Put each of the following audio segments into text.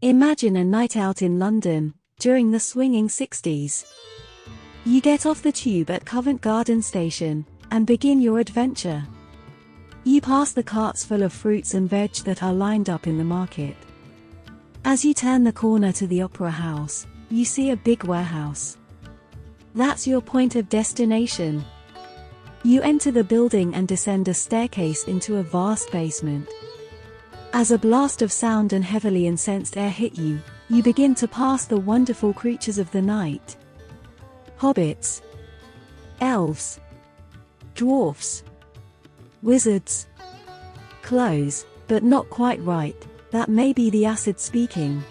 Imagine a night out in London, during the swinging 60s. You get off the tube at Covent Garden Station, and begin your adventure. You pass the carts full of fruits and veg that are lined up in the market. As you turn the corner to the Opera House, you see a big warehouse. That's your point of destination. You enter the building and descend a staircase into a vast basement. As a blast of sound and heavily incensed air hit you, you begin to pass the wonderful creatures of the night. Hobbits, elves, dwarfs, wizards. Close, but not quite right, that may be the acid speaking.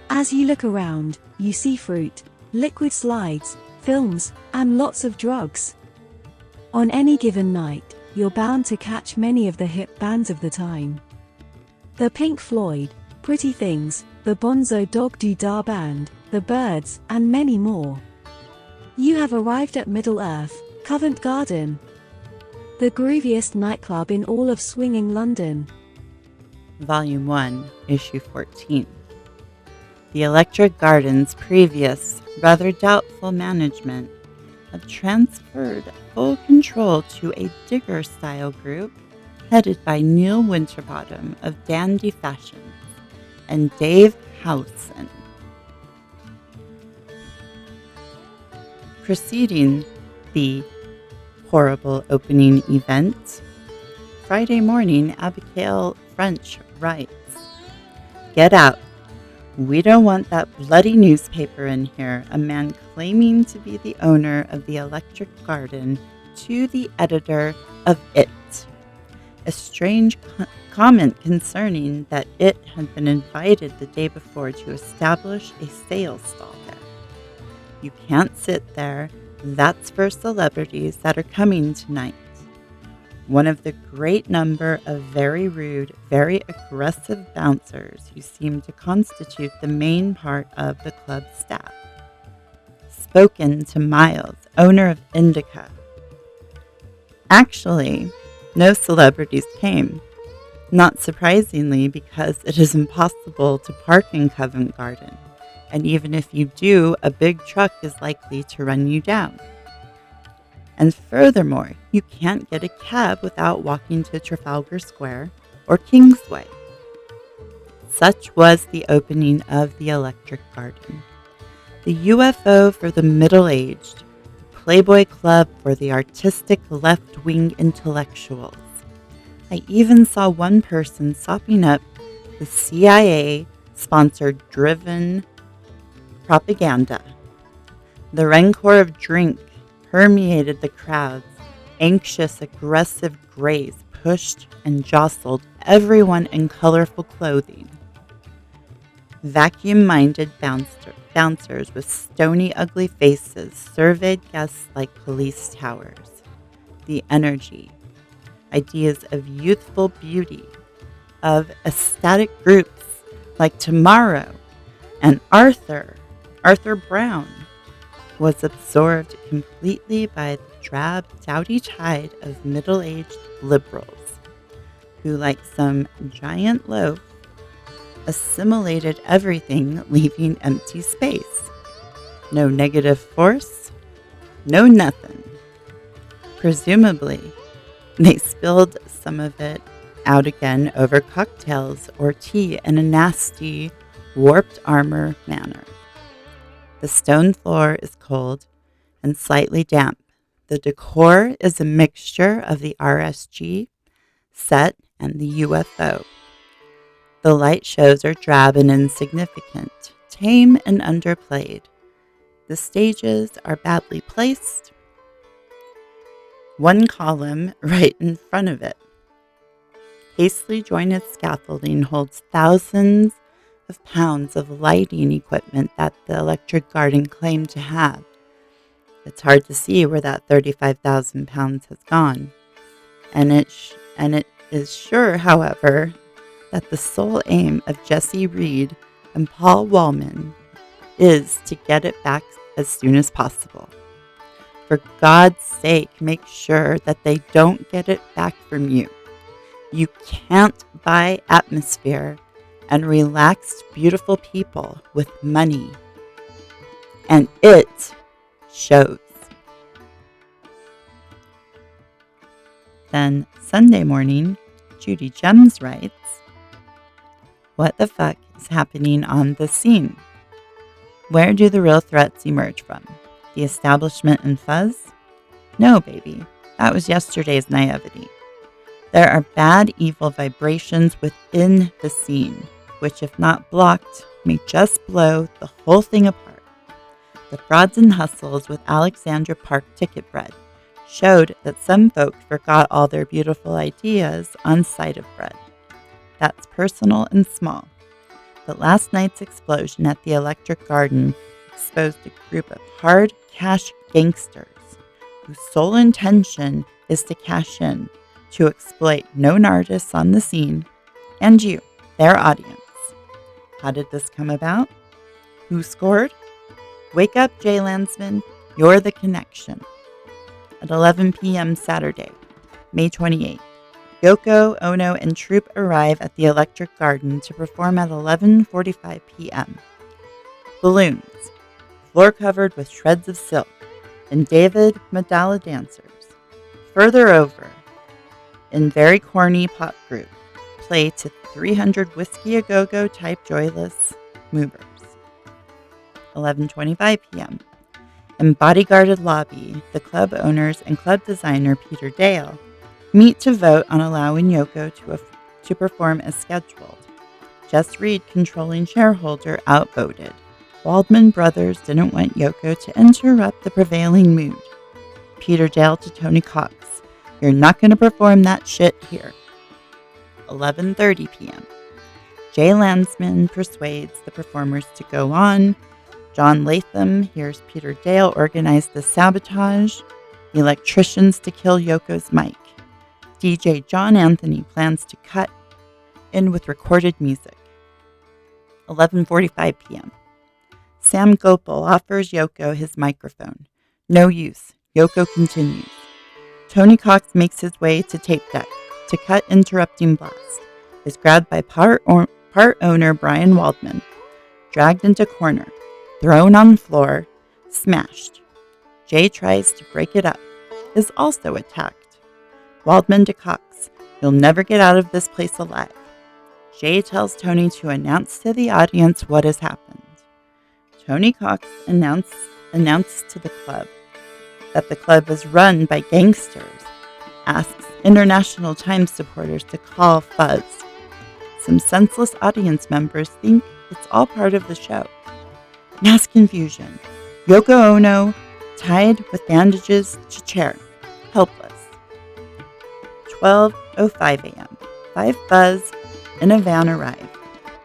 As you look around, you see fruit, liquid slides, films, and lots of drugs. On any given night, you're bound to catch many of the hip bands of the time. The Pink Floyd, Pretty Things, the Bonzo Dog Doo-Dah Band, the Byrds, and many more. You have arrived at Middle-earth, Covent Garden, the grooviest nightclub in all of swinging London. Volume 1, Issue 14. The Electric Garden's previous, rather doubtful management had transferred full control to a digger-style group headed by Neil Winterbottom of Dandy Fashions and Dave Howson. Preceding the horrible opening event, Friday morning, Abigail French writes, "Get out. We don't want that bloody newspaper in here," a man claiming to be the owner of the Electric Garden to the editor of It. A strange comment concerning that It had been invited the day before to establish a sales stall there. "You can't sit there. That's for celebrities that are coming tonight." One of the great number of very rude, very aggressive bouncers who seemed to constitute the main part of the club staff. Spoken to Miles, owner of Indica. Actually, no celebrities came. Not surprisingly, because it is impossible to park in Covent Garden, and even if you do, a big truck is likely to run you down. And furthermore, you can't get a cab without walking to Trafalgar Square or Kingsway. Such was the opening of the Electric Garden, the UFO for the middle-aged, Playboy Club for the artistic left-wing intellectuals. I even saw one person sopping up the CIA-sponsored driven propaganda. The rancor of drink permeated the crowds. Anxious, aggressive grays pushed and jostled everyone in colorful clothing. Vacuum-minded bouncers with stony, ugly faces surveyed guests like police towers. The energy, ideas of youthful beauty, of ecstatic groups like Tomorrow and Arthur Brown, was absorbed completely by the drab, dowdy tide of middle-aged liberals who, like some giant loaf, assimilated everything, leaving empty space. No negative force, no nothing. Presumably, they spilled some of it out again over cocktails or tea in a nasty, warped armor manner. The stone floor is cold and slightly damp. The decor is a mixture of the RSG set and the UFO. The light shows are drab and insignificant, tame and underplayed. The stages are badly placed. One column right in front of it, hastily jointed scaffolding, holds thousands of pounds of lighting equipment that the Electric Garden claimed to have. It's hard to see where that 35,000 pounds has gone. And it is sure, however, that the sole aim of Jesse Reed and Paul Wallman is to get it back as soon as possible. For God's sake, make sure that they don't get it back from you. You can't buy atmosphere and relaxed, beautiful people with money. And it shows. Then Sunday morning, Judy Gems writes, "What the fuck is happening on the scene? Where do the real threats emerge from? The establishment and fuzz? No, baby, that was yesterday's naivety. There are bad, evil vibrations within the scene, which, if not blocked, may just blow the whole thing apart. The frauds and hustles with Alexandra Park ticket bread showed that some folk forgot all their beautiful ideas on side of bread. That's personal and small. But last night's explosion at the Electric Garden exposed a group of hard cash gangsters whose sole intention is to cash in, to exploit known artists on the scene, and you, their audience. How did this come about? Who scored? Wake up, Jay Landsman, you're the connection." At 11 p.m. Saturday, May 28th, Yoko Ono and troupe arrive at the Electric Garden to perform at 11:45 p.m. Balloons, floor covered with shreds of silk, and David Madala dancers. Further over, in very corny pop group, play to 300 Whiskey A Go-Go type joyless movers. 11:25 p.m. In bodyguarded lobby, the club owners and club designer Peter Dale meet to vote on allowing Yoko to perform as scheduled. Jess Reed, controlling shareholder, outvoted. Waldman Brothers didn't want Yoko to interrupt the prevailing mood. Peter Dale to Tony Cox, "You're not going to perform that shit here." 11:30 p.m. Jay Landsman persuades the performers to go on. John Latham hears Peter Dale organize the sabotage, the electricians to kill Yoko's mic. DJ John Anthony plans to cut in with recorded music. 11:45 p.m. Sam Gopal offers Yoko his microphone. No use. Yoko continues. Tony Cox makes his way to tape deck to cut interrupting blast. Is grabbed by part owner Brian Waldman, dragged into corner, thrown on floor, smashed. Jay tries to break it up, is also attacked. Waldman to Cox, "You'll never get out of this place alive." Jay tells Tony to announce to the audience what has happened. Tony Cox announced to the club that the club is run by gangsters, asks International Times supporters to call fuzz. Some senseless audience members think it's all part of the show. Mass confusion. Yoko Ono, tied with bandages to chair, helpless. 12:05 a.m. 5 fuzz in a van arrive.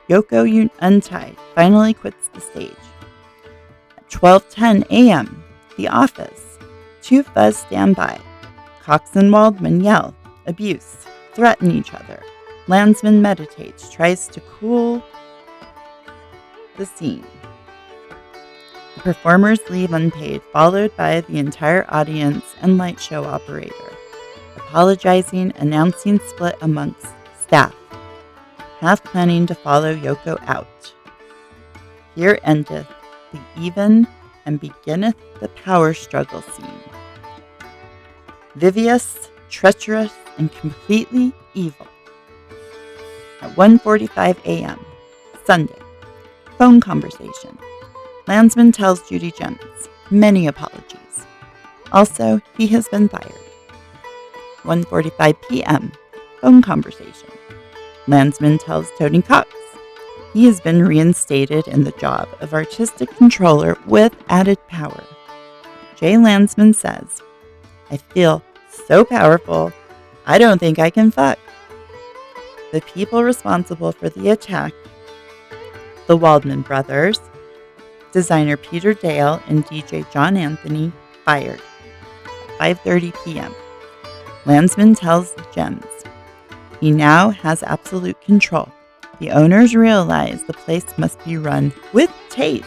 Yoko, untied, finally quits the stage. At 12:10 a.m., the office. 2 fuzz stand by. Cox and Waldman yell, abuse, threaten each other. Landsman meditates, tries to cool the scene. The performers leave unpaid, followed by the entire audience and light show operator, apologizing, announcing split amongst staff, half planning to follow Yoko out. Here endeth the even and beginneth the power struggle scene. Vivious, treacherous, and completely evil. At 1:45 a.m., Sunday, phone conversation. Landsman tells Judy Gems, many apologies. Also, he has been fired. 1:45 p.m., phone conversation. Landsman tells Tony Cox, he has been reinstated in the job of artistic controller with added power. Jay Landsman says, I feel so powerful, I don't think I can fuck. The people responsible for the attack, the Waldman brothers, designer Peter Dale and DJ John Anthony, fired. At 5:30 p.m. Landsman tells Gems he now has absolute control. The owners realize the place must be run with taste.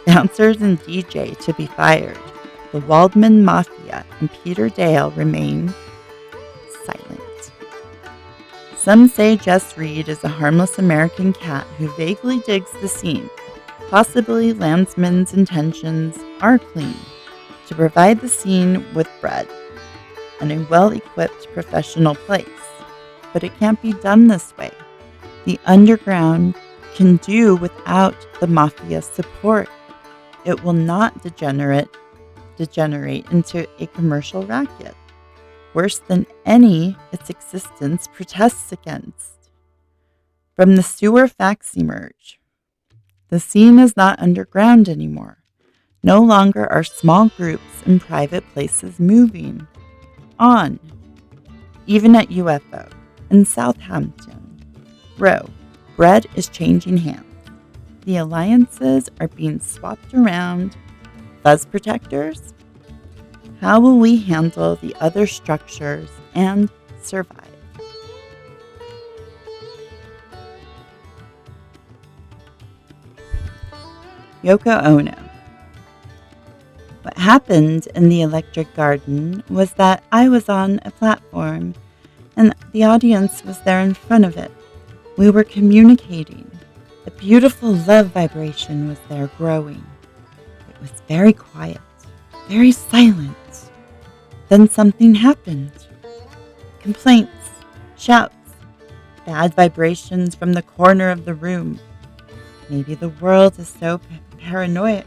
Bouncers and DJ to be fired. The Waldman Mafia and Peter Dale remain silent. Some say Jess Reed is a harmless American cat who vaguely digs the scene. Possibly Landsman's intentions are clean, to provide the scene with bread and a well-equipped professional place. But it can't be done this way. The underground can do without the mafia support. It will not degenerate into a commercial racket, worse than any its existence protests against. From the sewer facts emerge. The scene is not underground anymore. No longer are small groups in private places moving on. Even at UFO in Southampton Row, bread is changing hands. The alliances are being swapped around. Fuzz protectors? How will we handle the other structures and survive? Yoko Ono. What happened in the Electric Garden was that I was on a platform and the audience was there in front of it. We were communicating. A beautiful love vibration was there growing. It was very quiet, very silent. Then something happened. Complaints, shouts, bad vibrations from the corner of the room. Maybe the world is so paranoid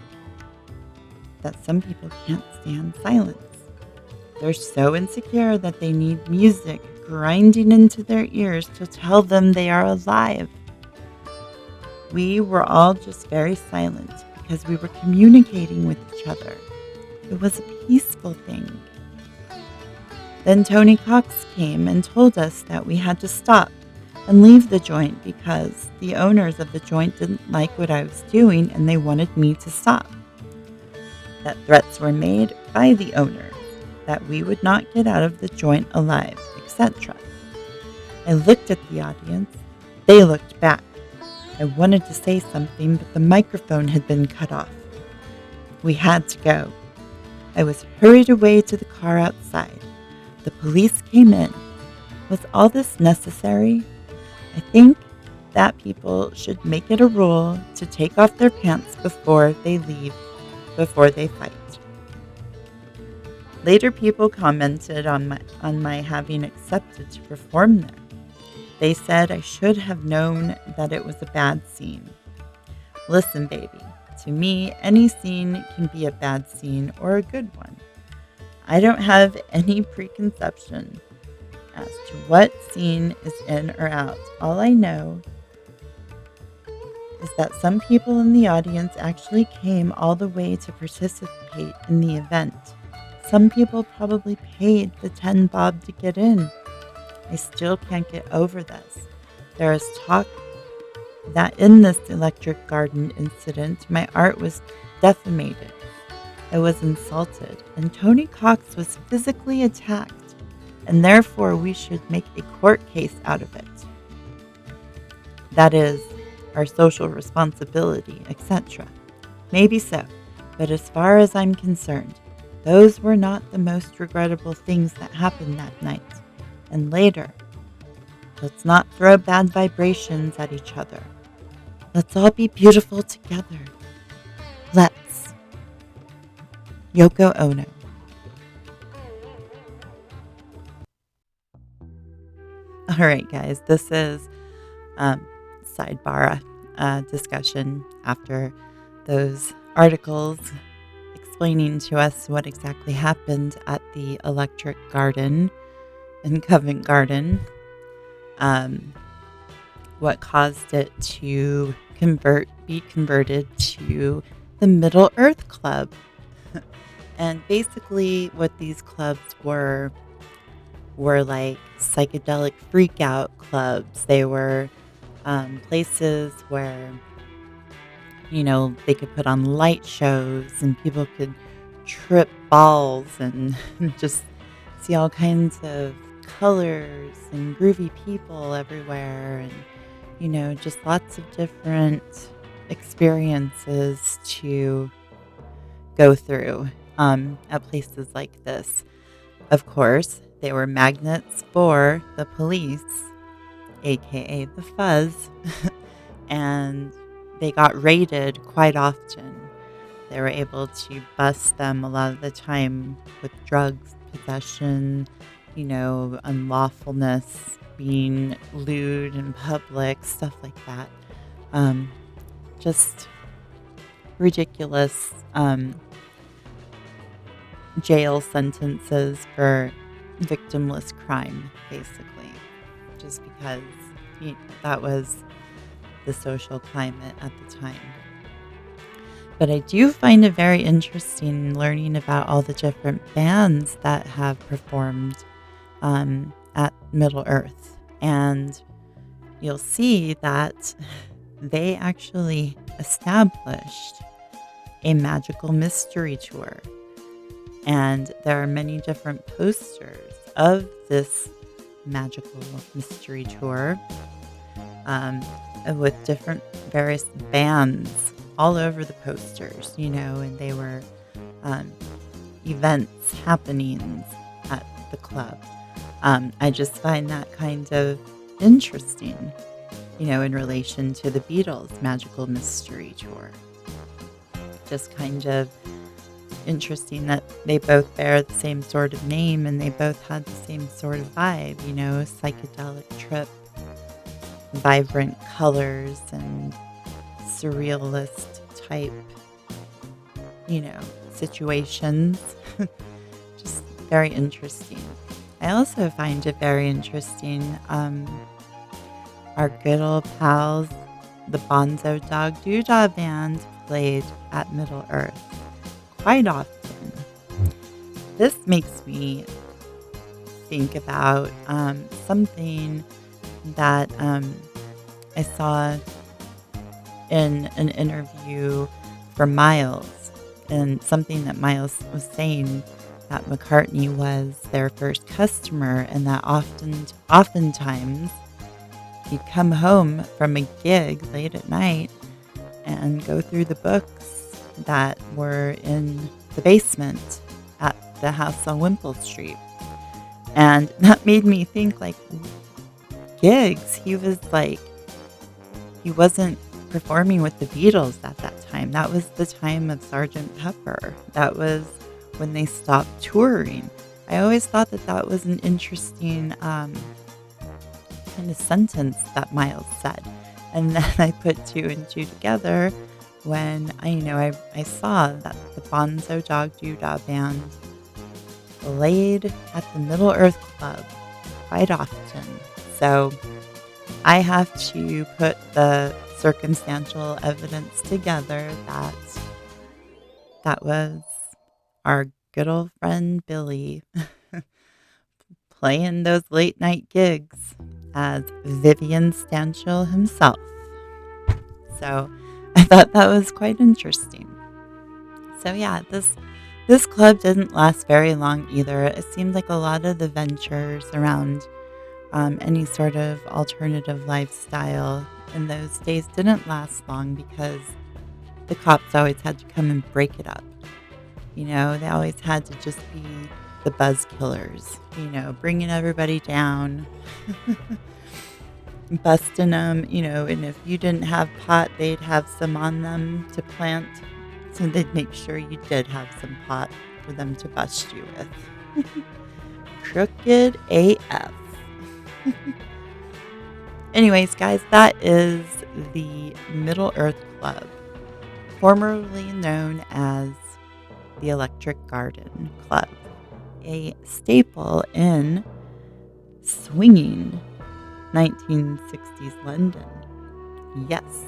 that some people can't stand silence. They're so insecure that they need music grinding into their ears to tell them they are alive. We were all just very silent because we were communicating with each other. It was a peaceful thing. Then Tony Cox came and told us that we had to stop and leave the joint because the owners of the joint didn't like what I was doing and they wanted me to stop. That threats were made by the owners, that we would not get out of the joint alive, etc. I looked at the audience. They looked back. I wanted to say something, but the microphone had been cut off. We had to go. I was hurried away to the car outside. The police came in. Was all this necessary? I think that people should make it a rule to take off their pants before they leave, before they fight. Later, people commented on my having accepted to perform there. They said I should have known that it was a bad scene. Listen, baby, to me, any scene can be a bad scene or a good one. I don't have any preconception as to what scene is in or out. All I know is that some people in the audience actually came all the way to participate in the event. Some people probably paid the 10 bob to get in. I still can't get over this. There is talk that in this Electric Garden incident, my art was defamated. I was insulted, and Tony Cox was physically attacked, and therefore we should make a court case out of it. That is, our social responsibility, etc. Maybe so, but as far as I'm concerned, those were not the most regrettable things that happened that night. And later, let's not throw bad vibrations at each other. Let's all be beautiful together. Let's. Yoko Ono. All right, guys, this is sidebar discussion after those articles explaining to us what exactly happened at the Electric Garden in Covent Garden, what caused it to be converted to the Middle Earth Club. And basically what these clubs were like psychedelic freak-out clubs. They were places where, they could put on light shows and people could trip balls and just see all kinds of colors and groovy people everywhere, and just lots of different experiences to go through at places like this. Of course, they were magnets for the police aka the Fuzz, and they got raided quite often. They were able to bust them a lot of the time with drugs, possession, unlawfulness, being lewd in public, stuff like that. Just ridiculous jail sentences for victimless crime, basically, just because that was the social climate at the time. But I do find it very interesting learning about all the different bands that have performed at Middle Earth. And you'll see that they actually established a magical mystery tour. And there are many different posters of this magical mystery tour with different various bands all over the posters, and they were events, happenings at the club. I just find that kind of interesting, in relation to the Beatles' Magical Mystery Tour. Just kind of interesting that they both bear the same sort of name and they both had the same sort of vibe, psychedelic trip, vibrant colors and surrealist type, situations. Just very interesting. I also find it very interesting. Our good old pals, the Bonzo Dog Doodah Band, played at Middle Earth quite often. This makes me think about something that I saw in an interview for Miles, and something that Miles was saying, that McCartney was their first customer, and that oftentimes he'd come home from a gig late at night and go through the books that were in the basement at the house on Wimple Street. And that made me think, gigs, he wasn't performing with the Beatles at that time. That was the time of Sgt. Pepper. That was when they stopped touring. I always thought that was an interesting kind of sentence that Miles said. And then I put two and two together when I saw that the Bonzo Dog Doodah Band played at the Middle Earth Club quite often. So I have to put the circumstantial evidence together that was our good old friend Billy playing those late night gigs as Vivian Stanshall himself. So I thought that was quite interesting. So yeah, this club didn't last very long either. It seemed like a lot of the ventures around any sort of alternative lifestyle in those days didn't last long because the cops always had to come and break it up. They always had to just be the buzz killers, bringing everybody down, busting them, and if you didn't have pot, they'd have some on them to plant. So they'd make sure you did have some pot for them to bust you with. Crooked AF. Anyways, guys, that is the Middle Earth Club, formerly known as the Electric Garden Club, a staple in swinging 1960s London. Yes.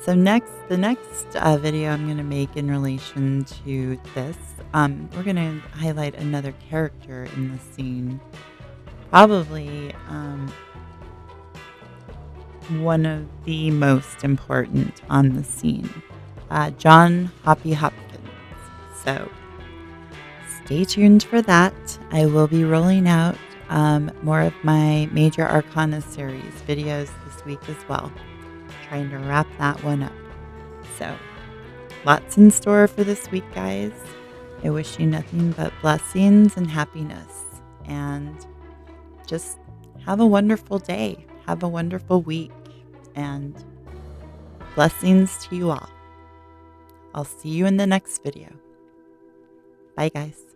So the next video I'm going to make in relation to this, we're going to highlight another character in the scene. Probably one of the most important on the scene, John Hoppy Hopkins. So stay tuned for that. I will be rolling out more of my Major Arcana series videos this week as well. Trying to wrap that one up. So lots in store for this week, guys. I wish you nothing but blessings and happiness. And just have a wonderful day. Have a wonderful week. And blessings to you all. I'll see you in the next video. Bye, guys.